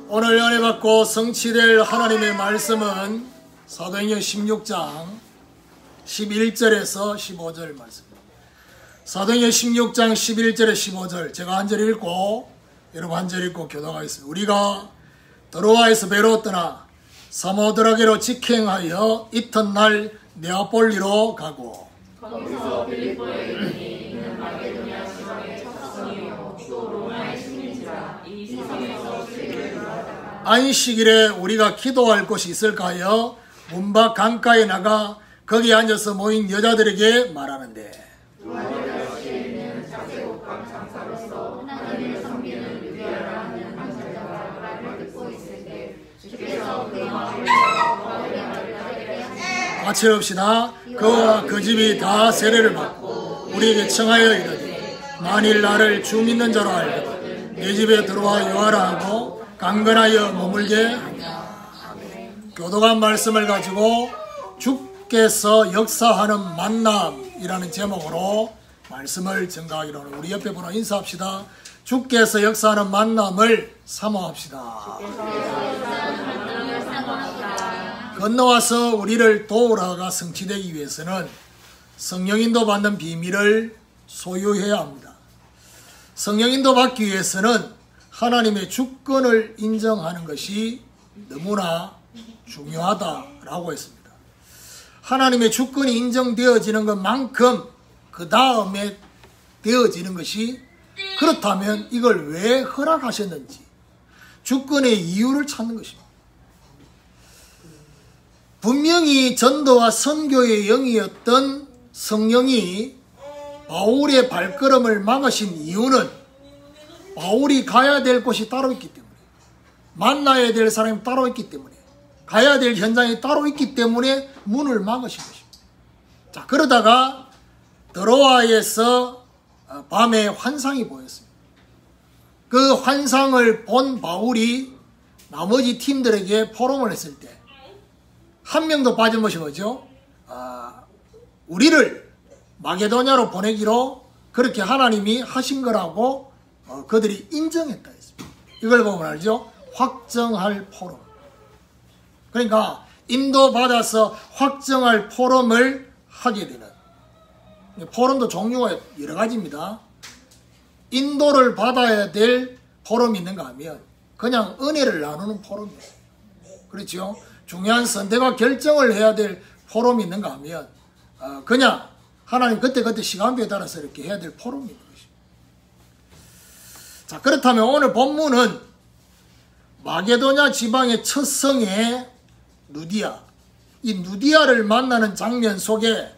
오늘 은혜 받고 성취될 하나님의 말씀은 사도행전 16장 11절에서 15절 말씀입니다. 사도행전 16장 11절에 15절 제가 한 절 읽고 여러분 한 절 읽고 교독하겠습니다. 우리가 드로아에서 배로 떠나 사모드라게로 직행하여 이튿날 네아폴리로 가고 거기서 빌립보에 이르니 이는 마게도냐 지방의 첫성이요 또 로마의 식민지라. 이 성에서 수일을 유하다가 안식일에 우리가 기도할 곳이 있을까 하여 문 밖 강가에 나가 거기 앉아서 모인 여자들에게 말하는데 두아데라시에 있는 자제국방 장사로서 하나님을 섬기는 유비아라 하는 한 여자가 말을 듣고 있을 때 주께서 그 마음을 같이 합시다. 그와 그 집이 다 세례를 받고 우리에게 청하여 이르되 만일 나를 주 믿는 자로 알거든 내 집에 들어와 요하라 하고 강건하여 머물게 하냐. 교독한 말씀을 가지고 주께서 역사하는 만남이라는 제목으로 말씀을 증가하기로 하는 우리 옆에 분과 인사합시다. 주께서 역사하는 만남을 사모합시다. 건너와서 우리를 도우라가 성취되기 위해서는 성령인도 받는 비밀을 소유해야 합니다. 성령인도 받기 위해서는 하나님의 주권을 인정하는 것이 너무나 중요하다라고 했습니다. 하나님의 주권이 인정되어지는 것만큼 그 다음에 되어지는 것이 그렇다면 이걸 왜 허락하셨는지 주권의 이유를 찾는 것입니다. 분명히 전도와 선교의 영이었던 성령이 바울의 발걸음을 막으신 이유는 바울이 가야 될 곳이 따로 있기 때문에, 만나야 될 사람이 따로 있기 때문에, 가야 될 현장이 따로 있기 때문에 문을 막으신 것입니다. 자, 그러다가 드로아에서 밤에 환상이 보였습니다. 그 환상을 본 바울이 나머지 팀들에게 포럼을 했을 때 한 명도 빠짐없이 뭐죠? 우리를 마게도냐로 보내기로 그렇게 하나님이 하신 거라고 그들이 인정했다 했습니다. 이걸 보면 알죠? 확정할 포럼. 그러니까 인도받아서 확정할 포럼을 하게 되는, 포럼도 종류가 여러 가지입니다. 인도를 받아야 될 포럼이 있는가 하면 그냥 은혜를 나누는 포럼이에요. 그렇죠? 중요한 선택과 결정을 해야 될 포럼이 있는가 하면 그냥 하나님 그때그때 시간표에 따라서 이렇게 해야 될 포럼이 있는 것입니다. 자, 그렇다면 오늘 본문은 마게도냐 지방의 첫 성의 누디아, 이 누디아를 만나는 장면 속에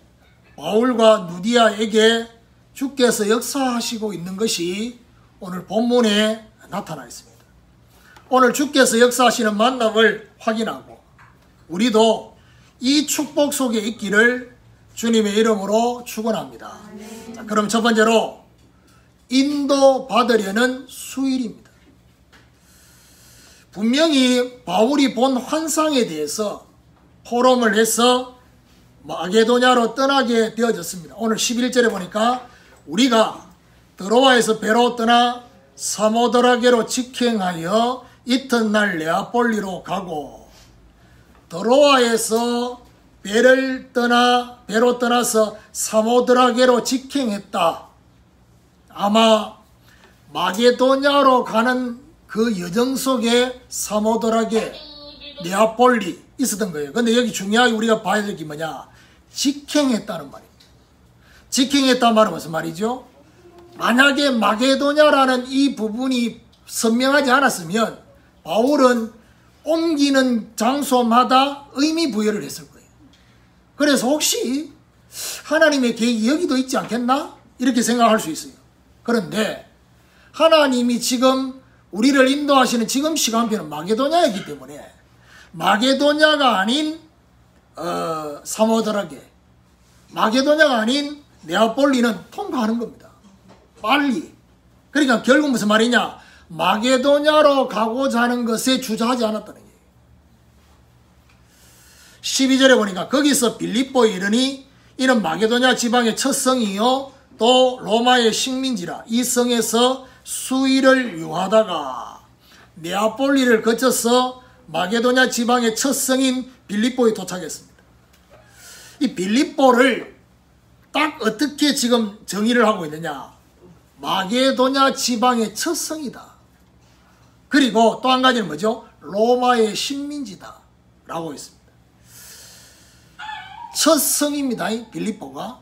바울과 누디아에게 주께서 역사하시고 있는 것이 오늘 본문에 나타나 있습니다. 오늘 주께서 역사하시는 만남을 확인하고 우리도 이 축복 속에 있기를 주님의 이름으로 축원합니다. 자, 그럼 첫 번째로 인도받으려는 수일입니다. 분명히 바울이 본 환상에 대해서 포럼을 해서 마게도냐로 떠나게 되어졌습니다. 오늘 11절에 보니까 우리가 드로아에서 배로 떠나 사모드라게로 직행하여 이튿날 네아폴리로 가고, 드로아에서 배로 떠나서 사모드라게로 직행했다. 아마 마게도냐로 가는 그 여정 속에 사모드라게, 네아폴리 있었던 거예요. 근데 여기 중요하게 우리가 봐야 될 게 뭐냐? 직행했다는 말입니다. 직행했다는 말은 무슨 말이죠? 만약에 마게도냐라는 이 부분이 선명하지 않았으면 바울은 옮기는 장소마다 의미 부여를 했을 거예요. 그래서 혹시 하나님의 계획이 여기도 있지 않겠나? 이렇게 생각할 수 있어요. 그런데 하나님이 지금 우리를 인도하시는 지금 시간표는 마게도냐이기 때문에 마게도냐가 아닌 사모드라게, 마게도냐가 아닌 네아폴리는 통과하는 겁니다. 빨리. 그러니까 결국 무슨 말이냐? 마게도냐로 가고자 하는 것에 주저하지 않았다는 얘기예요. 12절에 보니까 거기서 빌립보에 이르니 이는 마게도냐 지방의 첫 성이요 또 로마의 식민지라. 이 성에서 수일을 유하다가 네아폴리를 거쳐서 마게도냐 지방의 첫 성인 빌립보에 도착했습니다. 이 빌립보를 딱 어떻게 지금 정의를 하고 있느냐? 마게도냐 지방의 첫 성이다. 그리고 또 한 가지는 뭐죠? 로마의 식민지다 라고 했습니다. 첫 성입니다, 빌립보가.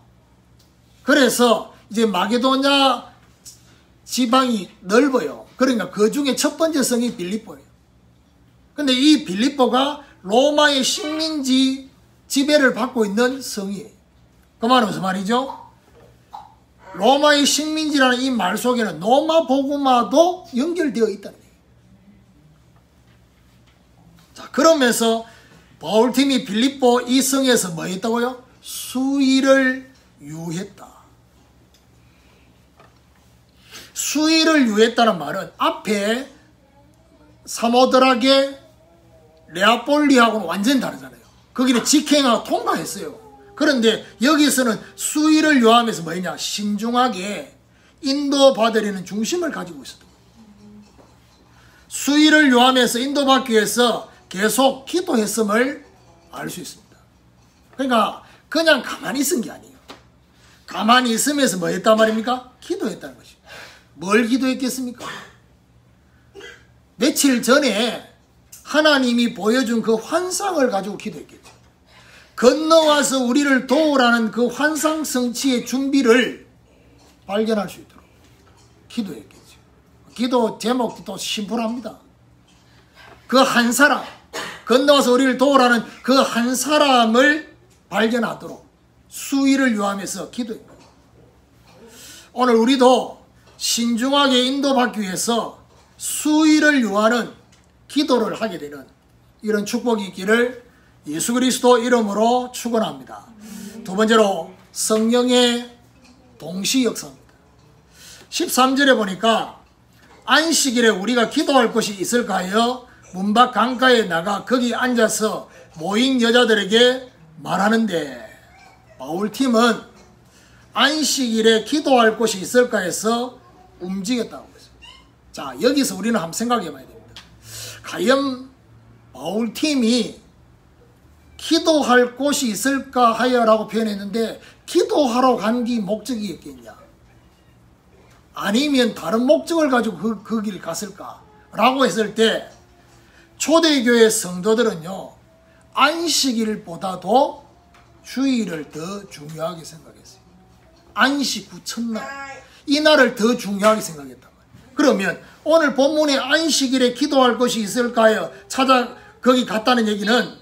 그래서 이제 마게도냐 지방이 넓어요. 그러니까 그 중에 첫 번째 성이 빌립보예요. 근데 이 빌립보가 로마의 식민지 지배를 받고 있는 성이에요. 그 말은 무슨 말이죠? 로마의 식민지라는 이 말 속에는 로마 복음화도 연결되어 있다는 얘기예요. 자, 그러면서 바울팀이 빌립보 이 성에서 뭐 했다고요? 수의를 유했다. 수의를 유했다는 말은 앞에 사모드라게 레아폴리하고는 완전히 다르잖아요. 거기는 직행하고 통과했어요. 그런데 여기서는 수의를 유하면서 뭐냐? 신중하게 인도받으려는 중심을 가지고 있었던 거예요. 수의를 유하면서 인도받기 위해서 계속 기도했음을 알 수 있습니다. 그러니까 그냥 가만히 있은 게 아니에요. 가만히 있으면서 뭐 했단 말입니까? 기도했다는 것이죠. 뭘 기도했겠습니까? 며칠 전에 하나님이 보여준 그 환상을 가지고 기도했겠죠. 건너와서 우리를 도우라는 그 환상 성취의 준비를 발견할 수 있도록 기도했겠죠. 기도 제목도 또 심플합니다. 그 한 사람, 건너와서 우리를 도우라는 그 한 사람을 발견하도록 수의를 유하면서 기도했다. 오늘 우리도 신중하게 인도받기 위해서 수의를 유하는 기도를 하게 되는 이런 축복이 있기를 예수 그리스도 이름으로 축원합니다. 두 번째로 성령의 동시 역사입니다. 13절에 보니까 안식일에 우리가 기도할 곳이 있을까 하여 문 밖 강가에 나가 거기 앉아서 모인 여자들에게 말하는데, 바울팀은 안식일에 기도할 곳이 있을까 해서 움직였다고 했어요. 자, 여기서 우리는 한번 생각해 봐야 됩니다. 과연 바울팀이 기도할 곳이 있을까 하여라고 표현했는데, 기도하러 간 게 목적이었겠냐? 아니면 다른 목적을 가지고 그 길 갔을까? 라고 했을 때, 초대교회 성도들은요, 안식일보다도 주일을 더 중요하게 생각했어요. 안식 후 첫날, 이 날을 더 중요하게 생각했단 말이에요. 그러면 오늘 본문에 안식일에 기도할 것이 있을까요? 거기 갔다는 얘기는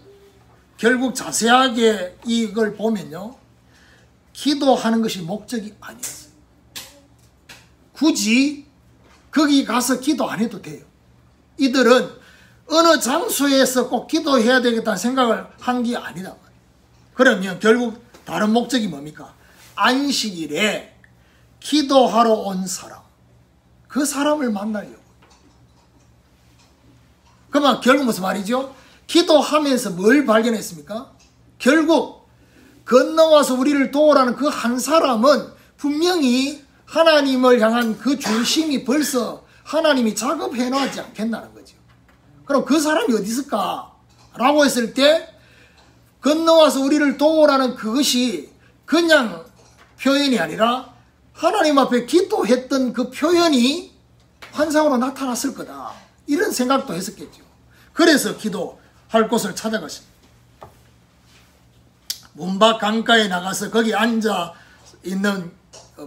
결국 자세하게 이걸 보면요, 기도하는 것이 목적이 아니었어요. 굳이 거기 가서 기도 안 해도 돼요. 이들은 어느 장소에서 꼭 기도해야 되겠다는 생각을 한 게 아니다. 그러면 결국 다른 목적이 뭡니까? 안식일에 기도하러 온 사람, 그 사람을 만나려고. 그러면 결국 무슨 말이죠? 기도하면서 뭘 발견했습니까? 결국 건너와서 우리를 도우라는 그 한 사람은 분명히 하나님을 향한 그 중심이 벌써 하나님이 작업해 놨지 않겠나는 거죠. 그럼 그 사람이 어디 있을까? 라고 했을 때 건너와서 우리를 도우라는 그것이 그냥 표현이 아니라 하나님 앞에 기도했던 그 표현이 환상으로 나타났을 거다. 이런 생각도 했었겠죠. 그래서 기도할 곳을 찾아갔습니다. 문 밖 강가에 나가서 거기 앉아 있는,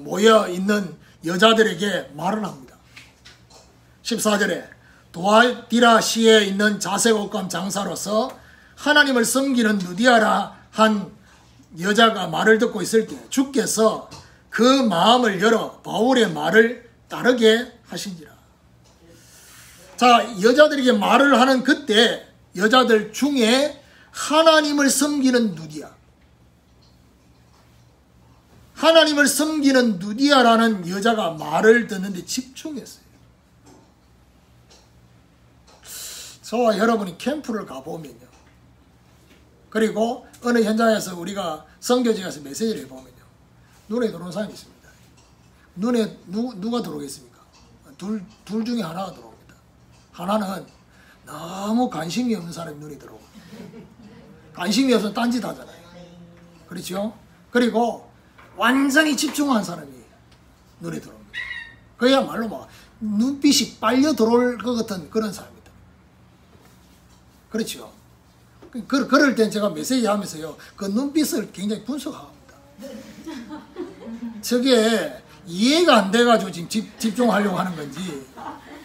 모여 있는 여자들에게 말을 합니다. 14절에 도아디라시에 있는 자색 옷감 장사로서 하나님을 섬기는 누디아라 한 여자가 말을 듣고 있을 때 주께서 그 마음을 열어 바울의 말을 따르게 하신지라. 자, 여자들에게 말을 하는 그때 여자들 중에 하나님을 섬기는 누디아, 하나님을 섬기는 누디아라는 여자가 말을 듣는데 집중했어요. 저와 여러분이 캠프를 가보면요, 그리고 어느 현장에서 우리가 선교지 가서 메시지를 해보면요, 눈에 들어오는 사람이 있습니다. 눈에 누가 들어오겠습니까? 둘 중에 하나가 들어옵니다. 하나는 너무 관심이 없는 사람이 눈이 들어오고, 관심이 없으면 딴짓 하잖아요. 그렇죠? 그리고 완전히 집중한 사람이 눈에 들어옵니다. 그야말로 막 눈빛이 빨려 들어올 것 같은 그런 사람이다. 그렇죠? 그럴 땐 제가 메시지 하면서요, 그 눈빛을 굉장히 분석합니다. 저게 이해가 안 돼가지고 지금 집중하려고 하는 건지,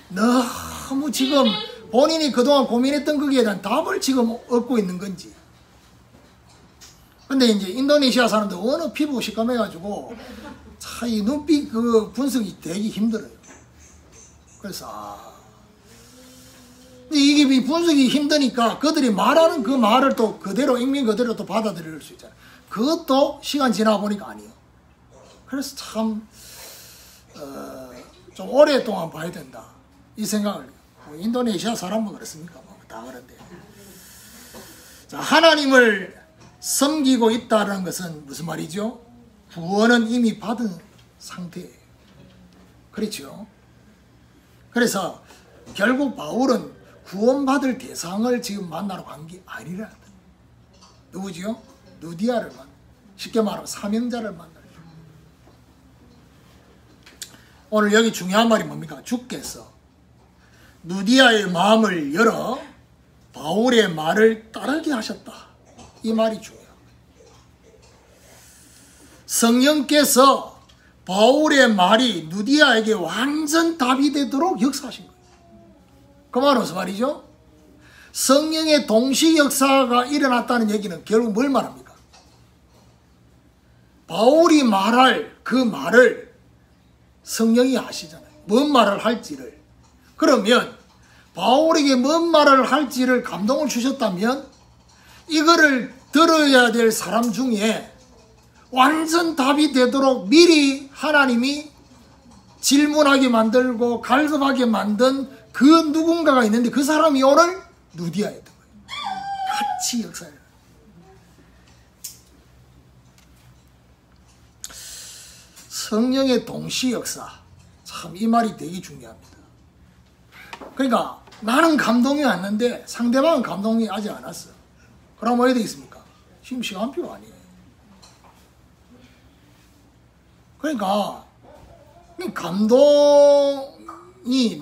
너무 지금 본인이 그동안 고민했던 거기에 대한 답을 지금 얻고 있는 건지. 근데 이제 인도네시아 사람들 어느 피부가 시커매가지고 참 이 눈빛 그 분석이 되게 힘들어요. 그래서 이게 분석이 힘드니까 그들이 말하는 그 말을 또 그대로 익명 그대로 또 받아들일 수 있잖아요. 그것도 시간 지나 보니까 아니에요. 그래서 참 좀 오랫동안 봐야 된다 이 생각을. 인도네시아 사람은 그렇습니까? 다 그런데. 자, 하나님을 섬기고 있다는 것은 무슨 말이죠? 구원은 이미 받은 상태예요. 그렇죠? 그래서 결국 바울은 구원받을 대상을 지금 만나러 간 게 아니라. 누구지요? 누디아를 만나. 쉽게 말하면 사명자를 만나. 오늘 여기 중요한 말이 뭡니까? 주께서 누디아의 마음을 열어 바울의 말을 따르게 하셨다. 이 말이 중요해요. 성령께서 바울의 말이 누디아에게 완전 답이 되도록 역사하신 거예요. 그 말은 무슨 말이죠? 성령의 동시 역사가 일어났다는 얘기는 결국 뭘 말합니까? 바울이 말할 그 말을 성령이 아시잖아요. 뭔 말을 할지를. 그러면 바울에게 뭔 말을 할지를 감동을 주셨다면 이거를 들어야 될 사람 중에 완전 답이 되도록 미리 하나님이 질문하게 만들고 갈급하게 만든 그 누군가가 있는데 그 사람이 오늘 누디아였던 거예요. 같이 역사를. 성령의 동시 역사. 참 이 말이 되게 중요합니다. 그러니까 나는 감동이 왔는데 상대방은 감동이 아직 안 왔어. 그럼 뭐 해야 되겠습니까? 지금 시간표 아니에요. 그러니까 감동이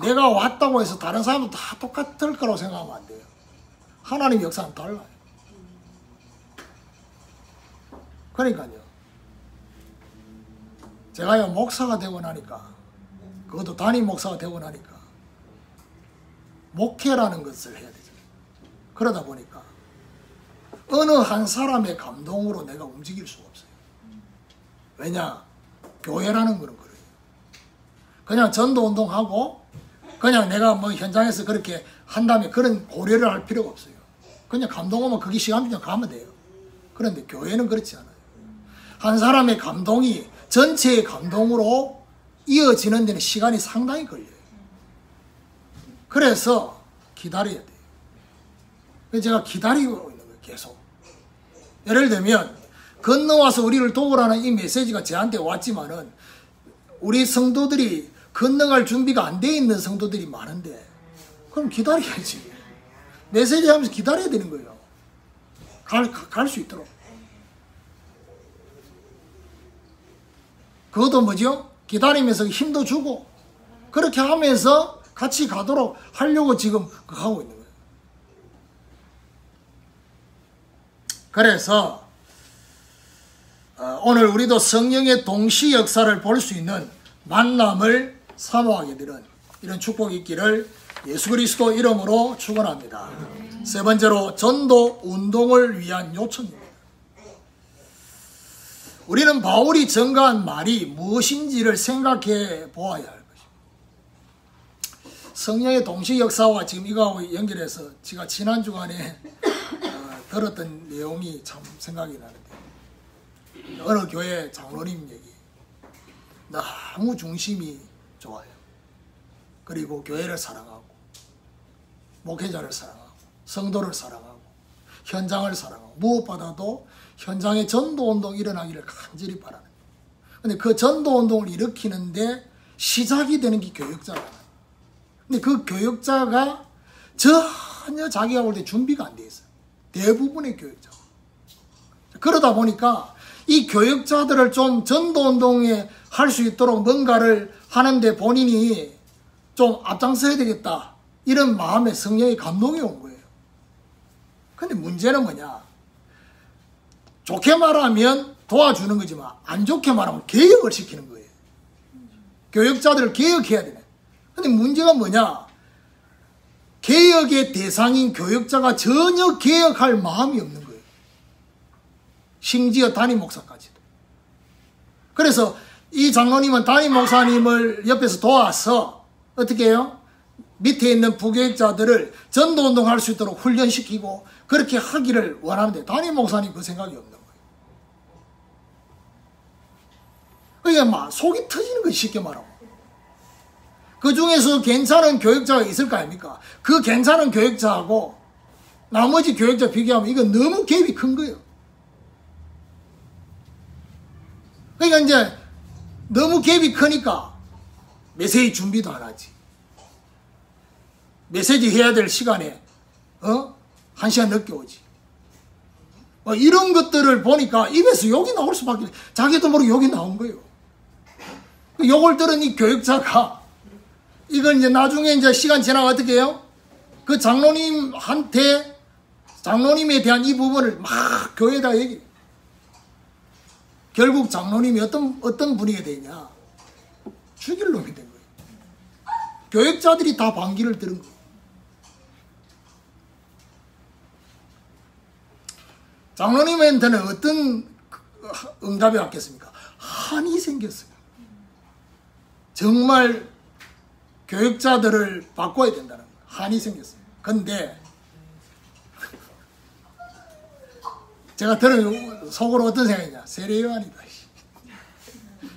내가 왔다고 해서 다른 사람도 다 똑같을 거라고 생각하면 안 돼요. 하나님 역사는 달라요. 그러니까요. 제가요 목사가 되고 나니까, 그것도 담임 목사가 되고 나니까 목회라는 것을 해야 되죠. 그러다 보니까 어느 한 사람의 감동으로 내가 움직일 수가 없어요. 왜냐? 교회라는 거는 그래요. 그냥 전도운동하고 그냥 내가 뭐 현장에서 그렇게 한다면 그런 고려를 할 필요가 없어요. 그냥 감동 오면 거기 시간 그냥 가면 돼요. 그런데 교회는 그렇지 않아요. 한 사람의 감동이 전체의 감동으로 이어지는 데는 시간이 상당히 걸려요. 그래서 기다려야 돼요. 그래서 제가 기다리고 있는 거예요. 계속. 예를 들면 건너와서 우리를 도우라는 이 메시지가 저한테 왔지만은 우리 성도들이 건너갈 준비가 안 돼 있는 성도들이 많은데 그럼 기다려야지. 메시지 하면서 기다려야 되는 거예요. 갈 수 있도록. 그것도 뭐죠? 기다리면서 힘도 주고 그렇게 하면서 같이 가도록 하려고 지금 하고 있는 거예요. 그래서 오늘 우리도 성령의 동시 역사를 볼 수 있는 만남을 사모하게 되는 이런 축복이 있기를 예수 그리스도 이름으로 축원합니다. 세 번째로 전도 운동을 위한 요청입니다. 우리는 바울이 전가한 말이 무엇인지를 생각해 보아야 할 것입니다. 성령의 동시 역사와 지금 이거하고 연결해서 제가 지난 주간에 들었던 내용이 참 생각이 나는데, 어느 교회 장로님 얘기 너무 중심이 좋아요. 그리고 교회를 사랑하고 목회자를 사랑하고 성도를 사랑하고 현장을 사랑하고 무엇보다도 현장에 전도운동이 일어나기를 간절히 바라는 거예요. 근데 그 전도운동을 일으키는데 시작이 되는 게 교역자잖아요. 근데 그 교역자가 전혀 자기가 볼 때 준비가 안 돼 있어요. 대부분의 교역자. 그러다 보니까 이 교역자들을 좀 전도운동에 할 수 있도록 뭔가를 하는데 본인이 좀 앞장서야 되겠다. 이런 마음에 성령의 감동이 온 거예요. 근데 문제는 뭐냐? 좋게 말하면 도와주는 거지만 안 좋게 말하면 개혁을 시키는 거예요. 교역자들을 개혁해야 되네. 근데 문제가 뭐냐? 개혁의 대상인 교역자가 전혀 개혁할 마음이 없는 거예요. 심지어 담임 목사까지도. 그래서 이 장로님은 담임 목사님을 옆에서 도와서 어떻게 해요? 밑에 있는 부교역자들을 전도운동할 수 있도록 훈련시키고 그렇게 하기를 원하는데 담임 목사님 그 생각이 없는 거예요. 그러니까 막 속이 터지는 거예요. 쉽게 말하면. 그 중에서 괜찮은 교역자가 있을 거 아닙니까? 그 괜찮은 교역자하고 나머지 교역자 비교하면 이건 너무 갭이 큰 거예요. 그러니까 이제 너무 갭이 크니까 메시지 준비도 안 하지. 메시지 해야 될 시간에 1시간 늦게 오지. 이런 것들을 보니까 입에서 욕이 나올 수밖에 없어요. 자기도 모르게 욕이 나온 거예요. 욕을 들은 이 교역자가 이건 이제 나중에 이제 시간 지나가 어떻게 해요? 그 장로님한테 장로님에 대한 이 부분을 막 교회에다 얘기해요. 결국 장로님이 어떤 분위기가 되냐? 죽일 놈이 된 거예요. 교역자들이 다 반기를 들은 거예요. 장로님한테는 어떤 응답이 왔겠습니까? 한이 생겼어요. 정말 교역자들을 바꿔야 된다는 거예요. 한이 생겼어요. 근데 제가 들은 속으로 어떤 생각이냐? 세례요한이다.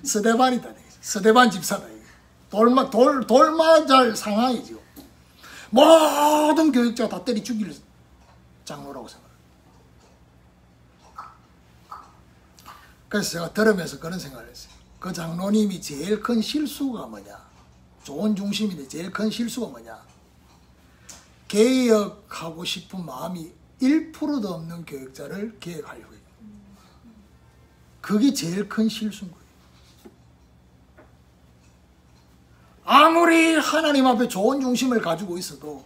스데반이다. 스데반 집사다. 돌맞을 상황이죠. 모든 교역자가 다 때리 죽일 장로라고 생각해요. 그래서 제가 들으면서 그런 생각을 했어요. 그 장로님이 제일 큰 실수가 뭐냐? 좋은 중심인데 제일 큰 실수가 뭐냐? 개혁하고 싶은 마음이 1%도 없는 교역자를 개혁하려고 해요. 그게 제일 큰 실수인 거예요. 아무리 하나님 앞에 좋은 중심을 가지고 있어도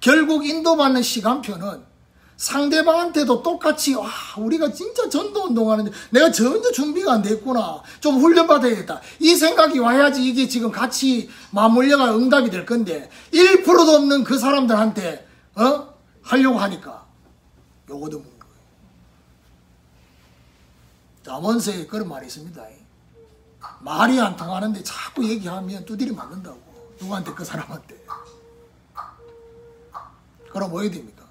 결국 인도받는 시간표는 상대방한테도 똑같이 우리가 진짜 전도운동하는데 내가 전혀 준비가 안 됐구나. 좀 훈련받아야겠다. 이 생각이 와야지 이게 지금 같이 맞물려가 응답이 될 건데 1%도 없는 그 사람들한테 하려고 하니까 요거도 묻는 거예요. 잠언서에 그런 말이 있습니다. 말이 안 통하는데 자꾸 얘기하면 두드리 맞는다고. 누구한테? 그 사람한테. 그럼 뭐 해야 됩니까?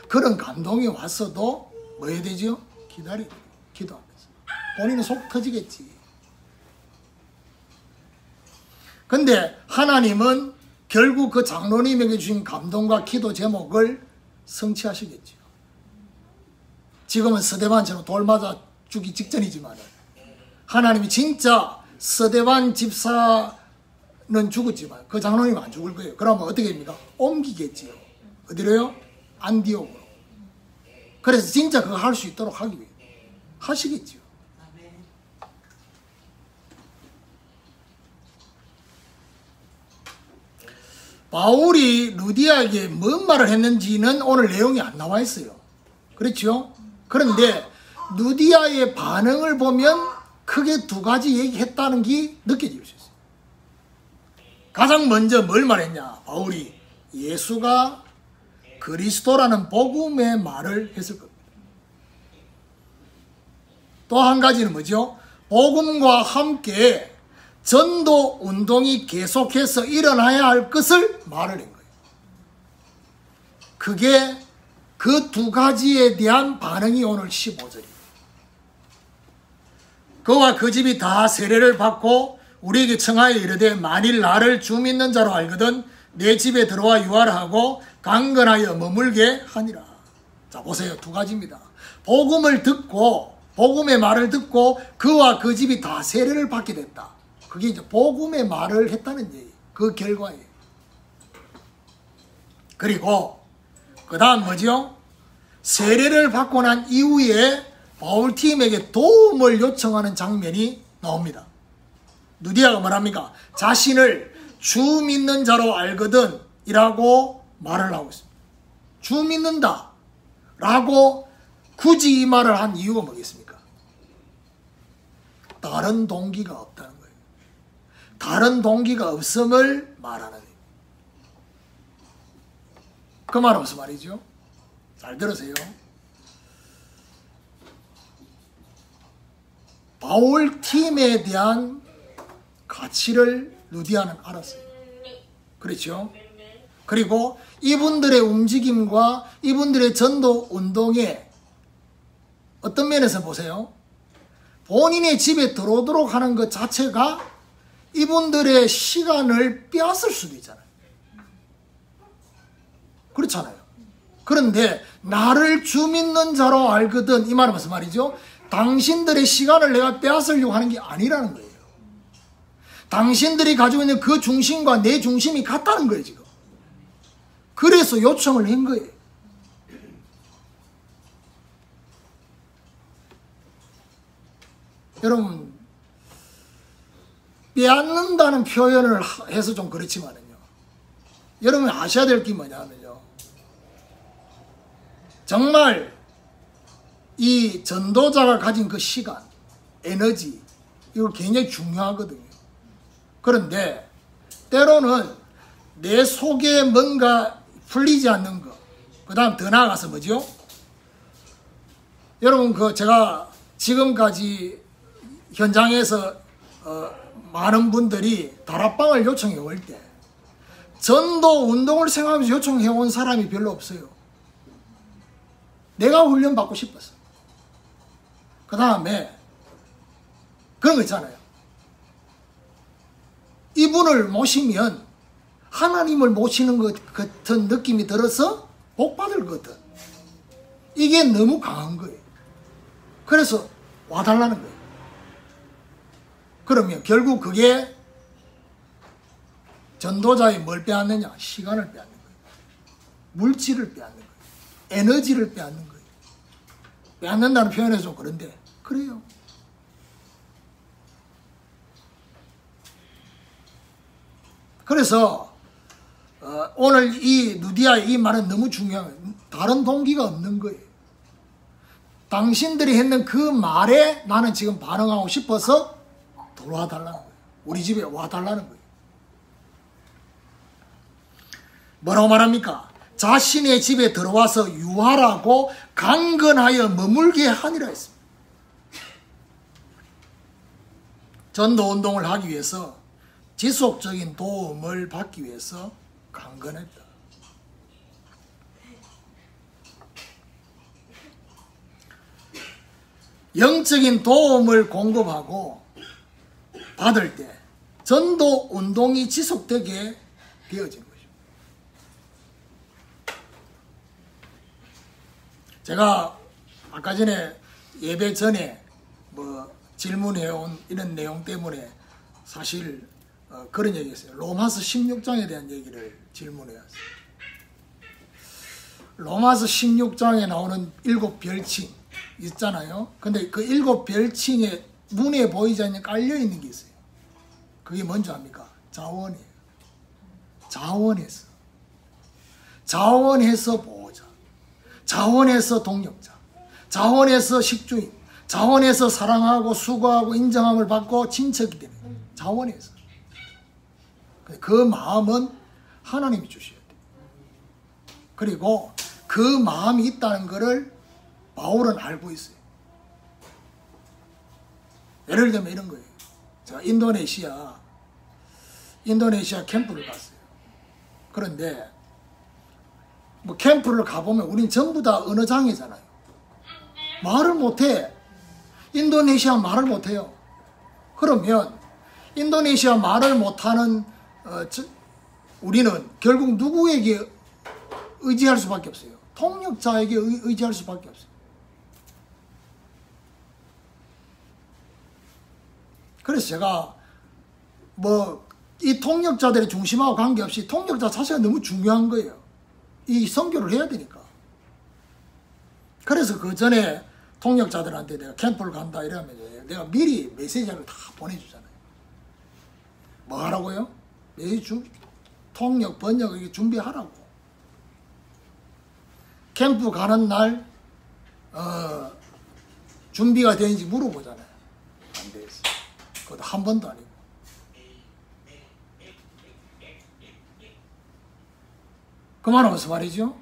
그런 감동이 왔어도 뭐 해야 되죠? 기다리고 기도하면서. 본인은 속 터지겠지. 근데 하나님은 결국 그 장로님에게 주신 감동과 기도 제목을 성취하시겠죠. 지금은 스데반처럼 돌 맞아 죽기 직전이지만 하나님이 진짜 스데반 집사는 죽었지만 그 장로님은 안 죽을 거예요. 그러면 어떻게 됩니까? 옮기겠지요. 어디로요? 안디옥으로. 그래서 진짜 그거 할 수 있도록 하기 위해 하시겠지요. 바울이 루디아에게 뭔 말을 했는지는 오늘 내용이 안 나와 있어요. 그렇죠? 그런데 루디아의 반응을 보면 크게 두 가지 얘기했다는 게 느껴질 수 있어요. 가장 먼저 뭘 말했냐? 바울이 예수가 그리스도라는 복음의 말을 했을 겁니다. 또 한 가지는 뭐죠? 복음과 함께 전도 운동이 계속해서 일어나야 할 것을 말을 한 거예요. 그게 그 두 가지에 대한 반응이 오늘 15절이에요. 그와 그 집이 다 세례를 받고 우리에게 청하여 이르되 만일 나를 주 믿는 자로 알거든 내 집에 들어와 유하라 하고 강건하여 머물게 하니라. 자 보세요. 두 가지입니다. 복음을 듣고 복음의 말을 듣고 그와 그 집이 다 세례를 받게 됐다. 그게 이제 복음의 말을 했다는 얘기. 그 결과예요. 그리고 그 다음 뭐죠? 세례를 받고 난 이후에 바울팀에게 도움을 요청하는 장면이 나옵니다. 누디아가 뭐랍니까? 자신을 주 믿는 자로 알거든 이라고 말을 하고 있습니다. 주 믿는다 라고 굳이 이 말을 한 이유가 뭐겠습니까? 다른 동기가 없다는 거예요. 다른 동기가 없음을 말하는 거예요. 그 말은 무슨 말이죠? 잘 들으세요. 바울 팀에 대한 가치를 루디아는 알았어요. 그렇죠? 그리고 이분들의 움직임과 이분들의 전도 운동에 어떤 면에서 보세요. 본인의 집에 들어오도록 하는 것 자체가 이분들의 시간을 빼앗을 수도 있잖아요. 그렇잖아요. 그런데 나를 주 믿는 자로 알거든 이 말은 무슨 말이죠? 당신들의 시간을 내가 빼앗으려고 하는 게 아니라는 거예요. 당신들이 가지고 있는 그 중심과 내 중심이 같다는 거예요, 지금. 그래서 요청을 한 거예요. 여러분, 빼앗는다는 표현을 해서 좀 그렇지만은요. 여러분이 아셔야 될 게 뭐냐면요. 정말 이 전도자가 가진 그 시간, 에너지, 이거 굉장히 중요하거든요. 그런데 때로는 내 속에 뭔가 풀리지 않는 거, 그 다음 더 나아가서 뭐죠? 여러분, 제가 지금까지 현장에서 많은 분들이 다락방을 요청해 올 때 전도 운동을 생각하면서 요청해 온 사람이 별로 없어요. 내가 훈련 받고 싶었어. 그 다음에 그런 거 있잖아요. 이분을 모시면 하나님을 모시는 것 같은 느낌이 들어서 복 받을 것 같은. 이게 너무 강한 거예요. 그래서 와달라는 거예요. 그러면 결국 그게 전도자의 뭘 빼앗느냐? 시간을 빼앗는 거예요. 물질을 빼앗는 거예요. 에너지를 빼앗는 거예요. 빼앗는다는 표현에서 좀 그런데 그래요. 그래서 오늘 이 누디아의 이 말은 너무 중요한 거예요. 다른 동기가 없는 거예요. 당신들이 했는 그 말에 나는 지금 반응하고 싶어서 들어와 달라는 거예요. 우리 집에 와달라는 거예요. 뭐라고 말합니까? 자신의 집에 들어와서 유하라고 강건하여 머물게 하니라 했습니다. 전도 운동을 하기 위해서 지속적인 도움을 받기 위해서 강건했다. 영적인 도움을 공급하고 받을 때 전도 운동이 지속되게 되어진 거죠. 제가 아까 전에 예배 전에 질문해온 이런 내용 때문에 사실 그런 얘기했어요. 로마서 16장에 대한 얘기를 질문해왔어요. 로마서 16장에 나오는 7별칭 있잖아요. 근데 그 7별칭에 눈에 보이지 않는 깔려있는 게 있어요. 그게 뭔지 압니까? 자원이에요. 자원해서. 자원해서 보호자. 자원해서 동력자. 자원해서 식주인. 자원해서 사랑하고 수고하고 인정함을 받고 친척이 되는 거예요. 자원해서. 그 마음은 하나님이 주셔야 돼요. 그리고 그 마음이 있다는 것을 바울은 알고 있어요. 예를 들면 이런 거예요. 제가 인도네시아 캠프를 갔어요. 그런데 캠프를 가보면 우린 전부 다 언어장애잖아요. 말을 못해. 인도네시아 말을 못해요. 그러면 인도네시아 말을 못하는 우리는 결국 누구에게 의지할 수밖에 없어요. 통역자에게 의지할 수밖에 없어요. 그래서 제가 이 통역자들의 중심하고 관계없이 통역자 자체가 너무 중요한 거예요. 이 선교를 해야 되니까. 그래서 그 전에 통역자들한테 내가 캠프를 간다 이러면 내가 미리 메시지를 다 보내주잖아요. 뭐 하라고요? 메시지 통역, 번역 이게 준비하라고. 캠프 가는 날 준비가 되는지 물어보잖아요. 안 돼 있어. 그것도 한 번도 아니고. 그 말은 무슨 말이죠?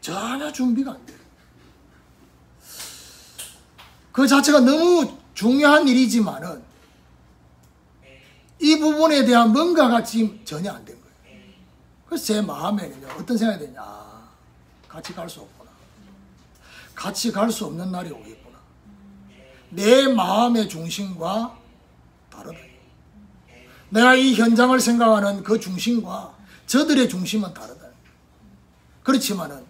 전혀 준비가 안 돼요. 그 자체가 너무 중요한 일이지만은 이 부분에 대한 뭔가가 지금 전혀 안 된 거예요. 그래서 제 마음에는요, 어떤 생각이 드냐. 같이 갈 수 없구나. 같이 갈 수 없는 날이 오겠구나. 내 마음의 중심과 다르다. 내가 이 현장을 생각하는 그 중심과 저들의 중심은 다르다. 그렇지만은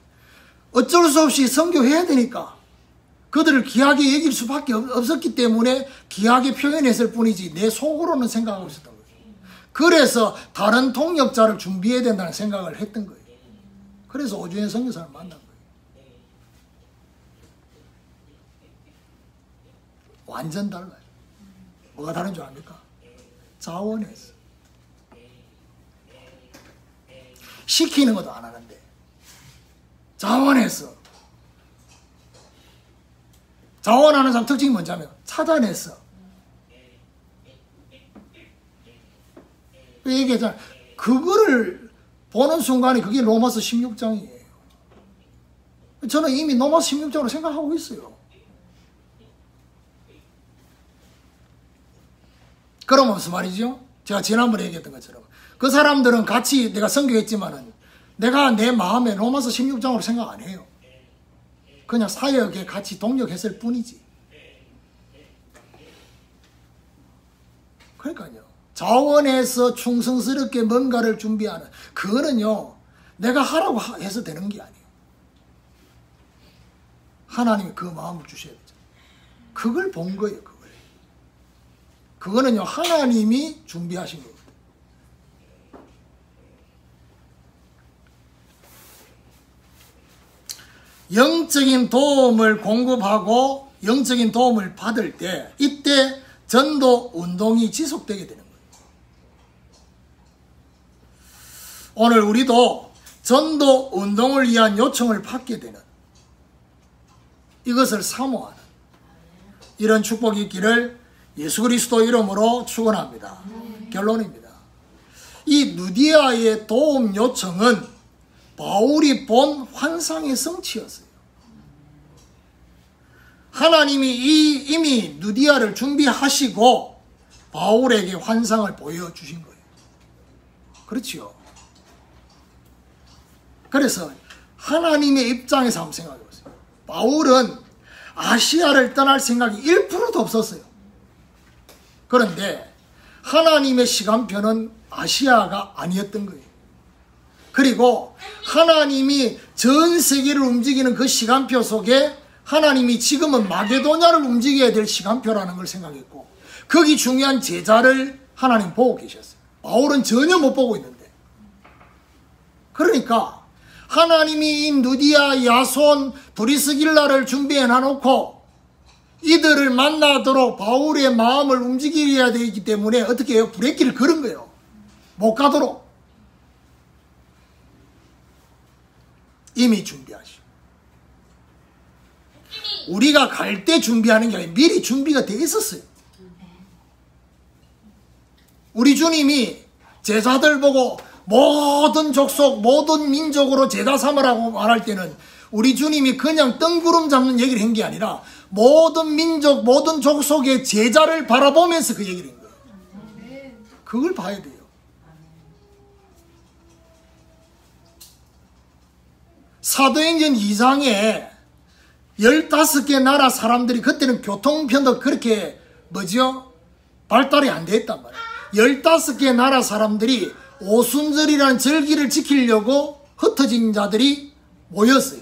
어쩔 수 없이 선교해야 되니까 그들을 귀하게 여길 수밖에 없었기 때문에 귀하게 표현했을 뿐이지 내 속으로는 생각하고 있었던 거예요. 그래서 다른 통역자를 준비해야 된다는 생각을 했던 거예요. 그래서 오주현 선교사를 만난 거예요. 완전 달라요. 뭐가 다른 줄 압니까? 자원에서. 시키는 것도 안 하는데 자원에서. 자원하는 사람 특징이 뭔지하면 찾아내서. 얘기했잖아요. 그거를 보는 순간에 그게 로마서 16장이에요. 저는 이미 로마서 16장으로 생각하고 있어요. 그럼 무슨 말이죠? 제가 지난번에 얘기했던 것처럼 그 사람들은 같이 내가 선교했지만은 내가 내 마음에 로마서 16장으로 생각 안 해요. 그냥 사역에 같이 동력했을 뿐이지. 그러니까요. 자원에서 충성스럽게 뭔가를 준비하는 그거는요. 내가 하라고 해서 되는 게 아니에요. 하나님이 그 마음을 주셔야 되죠. 그걸 본 거예요. 그거는요. 하나님이 준비하신 거거든요. 영적인 도움을 공급하고 영적인 도움을 받을 때 이때 전도 운동이 지속되게 되는 거예요. 오늘 우리도 전도 운동을 위한 요청을 받게 되는 이것을 사모하는 이런 축복이 있기를 예수 그리스도 이름으로 축원합니다. 결론입니다. 이 누디아의 도움 요청은 바울이 본 환상의 성취였어요. 하나님이 이미 누디아를 준비하시고 바울에게 환상을 보여주신 거예요. 그렇지요. 그래서 하나님의 입장에서 한번 생각해 보세요. 바울은 아시아를 떠날 생각이 1%도 없었어요. 그런데 하나님의 시간표는 아시아가 아니었던 거예요. 그리고 하나님이 전 세계를 움직이는 그 시간표 속에 하나님이 지금은 마게도냐를 움직여야 될 시간표라는 걸 생각했고 거기 중요한 제자를 하나님 보고 계셨어요. 바울은 전혀 못 보고 있는데. 그러니까 하나님이 이 누디아, 야손, 브리스길라를 준비해 놔놓고 이들을 만나도록 바울의 마음을 움직여야 되기 때문에 어떻게 해요? 브레이크를 걸은 거예요. 못 가도록. 이미 준비하시오. 우리가 갈 때 준비하는 게 아니라 미리 준비가 되어 있었어요. 우리 주님이 제자들 보고 모든 족속, 모든 민족으로 제자 삼으라고 말할 때는 우리 주님이 그냥 뜬구름 잡는 얘기를 한 게 아니라 모든 민족, 모든 족속의 제자를 바라보면서 그 얘기를 한 거예요. 그걸 봐야 돼요. 사도행전 2장에 15개 나라 사람들이 그때는 교통편도 그렇게 발달이 안 돼 있단 말이에요. 15개 나라 사람들이 오순절이라는 절기를 지키려고 흩어진 자들이 모였어요.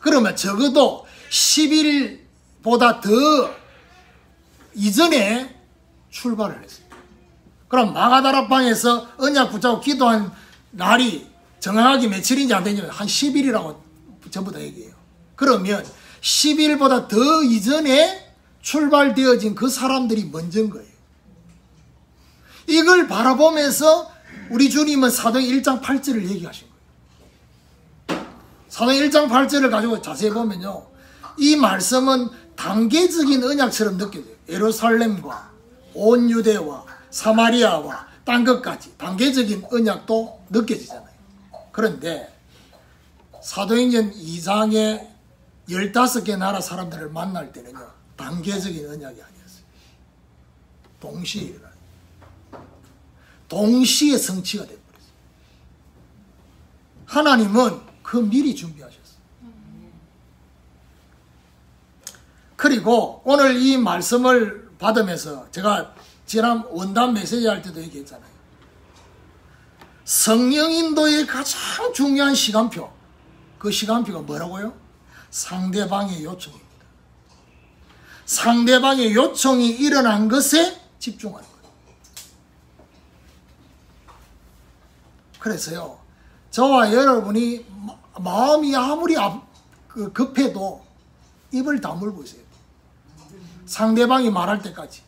그러면 적어도 10일보다 더 이전에 출발을 했어요. 그럼 마가다락방에서 언약 붙잡고 기도한 날이 정확하게 며칠인지 안 되지만 한 10일이라고 전부 다 얘기해요. 그러면 10일보다 더 이전에 출발되어진 그 사람들이 먼저인 거예요. 이걸 바라보면서 우리 주님은 사도행 1장 8절을 얘기하신 거예요. 사도행 1장 8절을 가지고 자세히 보면요, 이 말씀은 단계적인 언약처럼 느껴져요. 예루살렘과 온 유대와 사마리아와 딴 것까지 단계적인 언약도 느껴지잖아요. 그런데 사도행전 2장에 15개 나라 사람들을 만날 때는요, 단계적인 언약이 아니었어요. 동시에 일어나요. 동시에 성취가 되어버렸어요. 하나님은 그 미리 준비하셨어요. 그리고 오늘 이 말씀을 받으면서 제가 지난 원단 메시지 할 때도 얘기했잖아요. 성령 인도의 가장 중요한 시간표, 그 시간표가 뭐라고요? 상대방의 요청입니다. 상대방의 요청이 일어난 것에 집중하는 거예요. 그래서요, 저와 여러분이 마음이 아무리 급해도 입을 다물고 있어요. 상대방이 말할 때까지.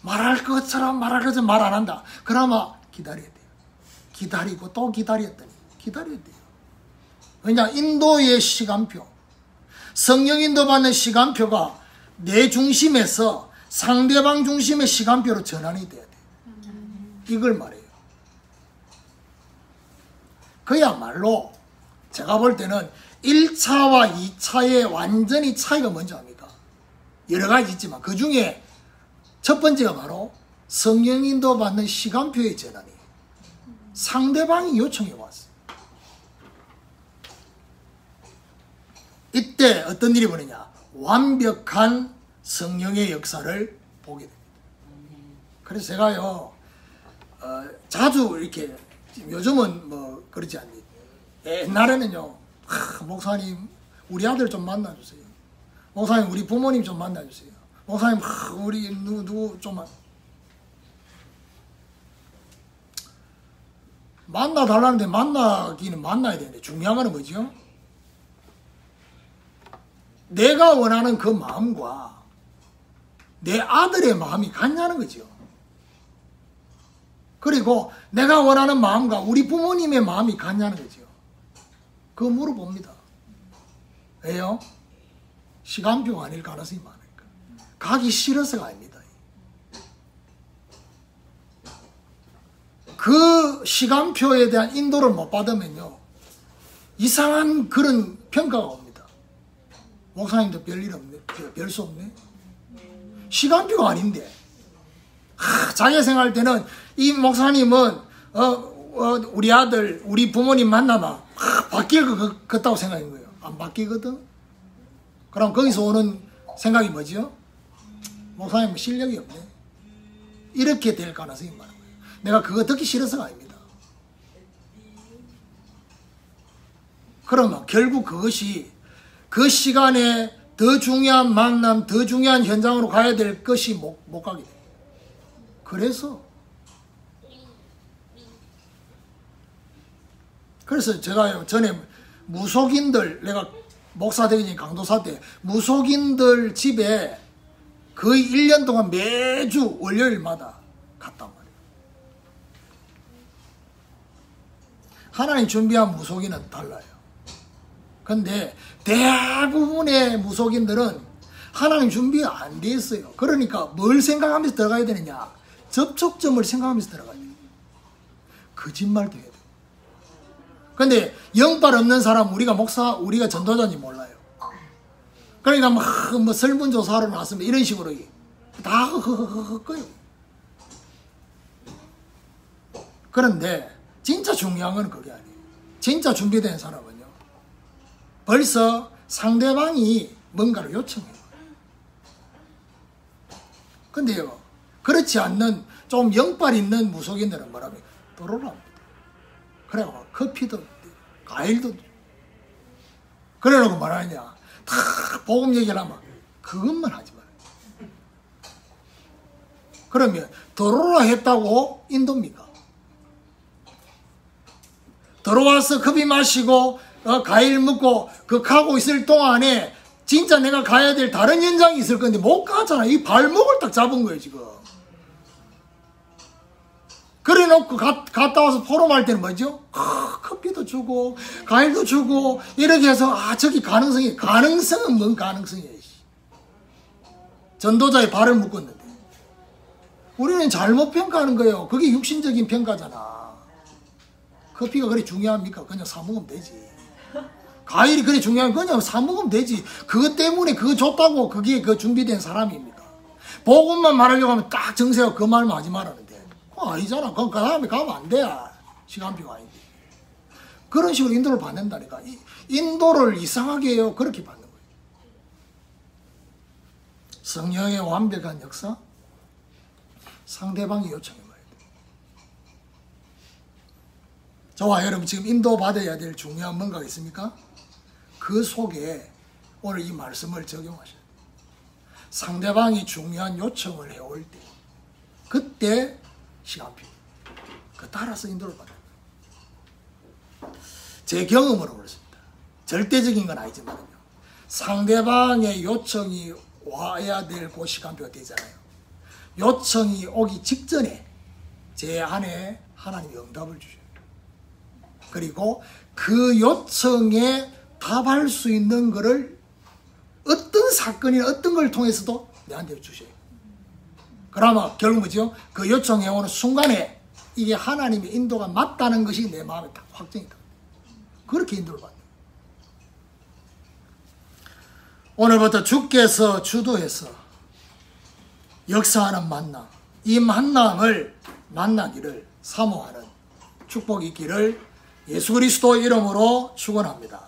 말할 것처럼 말 안 한다. 그러면 기다려야 돼요. 기다리고 또 기다렸더니 기다려야 돼요. 왜냐? 인도의 시간표, 성령 인도받는 시간표가 내 중심에서 상대방 중심의 시간표로 전환이 돼야 돼요. 이걸 말해요. 그야말로 제가 볼 때는 1차와 2차의 완전히 차이가 뭔지 압니까? 여러 가지 있지만 그 중에 첫 번째가 바로 성령 인도 받는 시간표의 전환이에요. 상대방이 요청해 왔어요. 이때 어떤 일이 벌어지냐? 완벽한 성령의 역사를 보게 됩니다. 그래서 제가요, 자주 이렇게, 요즘은 뭐 그렇지 않니, 옛날에는요, 목사님 우리 아들 좀 만나주세요. 목사님 우리 부모님 좀 만나주세요. 목사님 우리 누구 좀 만나달라는데 만나기는 만나야 되는데 중요한 건 뭐죠? 내가 원하는 그 마음과 내 아들의 마음이 같냐는 거죠. 그리고 내가 원하는 마음과 우리 부모님의 마음이 같냐는 거죠. 그거 물어봅니다. 왜요? 시간표가 아닐 가능성이 많으니까. 가기 싫어서가 아닙니다. 그 시간표에 대한 인도를 못 받으면요, 이상한 그런 평가가 옵니다. 목사님도 별일 없네, 별 수 없네. 시간표가 아닌데. 자기가 생각할 때는 이 목사님은 우리 아들, 우리 부모님 만나면 바뀔 것 같다고 생각인 거예요. 안 바뀌거든. 그럼 거기서 오는 생각이 뭐죠? 목사님 실력이 없네. 이렇게 될 가능성이 많은 거예요. 내가 그거 듣기 싫어서가 아닙니다. 그러면 결국 그것이 그 시간에 더 중요한 만남, 더 중요한 현장으로 가야 될 것이 못 가게 돼요. 그래서 제가 전에 무속인들, 내가 목사 되기 전에 강도사 때 무속인들 집에 거의 1년 동안 매주 월요일마다 갔단 말이에요. 하나님 준비한 무속인은 달라요. 근데 대부분의 무속인들은 하나님 준비가 안 돼 있어요. 그러니까 뭘 생각하면서 들어가야 되느냐? 접촉점을 생각하면서 들어가야 돼요. 거짓말도 해야 돼요. 근데 영빨 없는 사람, 우리가 우리가 전도자인지 몰라요. 그러니까 뭐 설문조사로 나왔으면 이런 식으로 다 헛거요. 그런데 진짜 중요한 건 그게 아니에요. 진짜 준비된 사람은요, 벌써 상대방이 뭔가를 요청해요. 근데요, 그렇지 않는 좀 영빨 있는 무속인들은 뭐라면 떨어랍니다. 그래갖고 커피도 과일도 그래놓고 말하냐, 다 복음 얘기를 하면 그것만 하지 말아요. 그러면 더러라 했다고 인도입니까? 들어와서 커피 마시고 과일 먹고 그 가고 있을 동안에 진짜 내가 가야 될 다른 현장이 있을 건데 못 가잖아. 이 발목을 딱 잡은 거예요 지금. 그래 놓고 갔다 와서 포럼할 때는 뭐죠? 커피도 주고 과일도 주고 이렇게 해서 저기 가능성은 뭔 가능성이에요. 전도자의 발을 묶었는데 우리는 잘못 평가하는 거예요. 그게 육신적인 평가잖아. 커피가 그래 중요합니까? 그냥 사 먹으면 되지. 과일이 그래 중요한 거냐? 사 먹으면 되지. 그것 때문에 그거 줬다고 그게 그 준비된 사람입니까? 복음만 말하려고 하면 딱 정세가 그 말만 하지 말라는데 아니잖아. 그럼 그 다음에 가면 안 돼. 시간표가 아닌데. 그런 식으로 인도를 받는다니까. 인도를 이상하게 해요. 그렇게 받는 거예요. 성령의 완벽한 역사, 상대방의 요청에 봐야 돼요. 저와 여러분 지금 인도받아야 될 중요한 뭔가가 있습니까? 그 속에 오늘 이 말씀을 적용하셔야 돼요. 상대방이 중요한 요청을 해올 때 그때 시간표 그 따라서 인도를 받아요. 제 경험으로 그렇습니다. 절대적인 건 아니지만요. 상대방의 요청이 와야 될 그 시간표가 되잖아요. 요청이 오기 직전에 제 안에 하나님이 응답을 주셔요. 그리고 그 요청에 답할 수 있는 것을 어떤 사건이나 어떤 걸 통해서도 내한테 주셔요. 그러면 결국 뭐죠? 그 요청해 오는 순간에 이게 하나님의 인도가 맞다는 것이 내 마음에 딱 확정이 다. 그렇게 인도를 받는 거예요. 오늘부터 주께서 주도해서 역사하는 만남, 이 만남을 만나기를 사모하는 축복이 있기를 예수 그리스도 이름으로 축원합니다.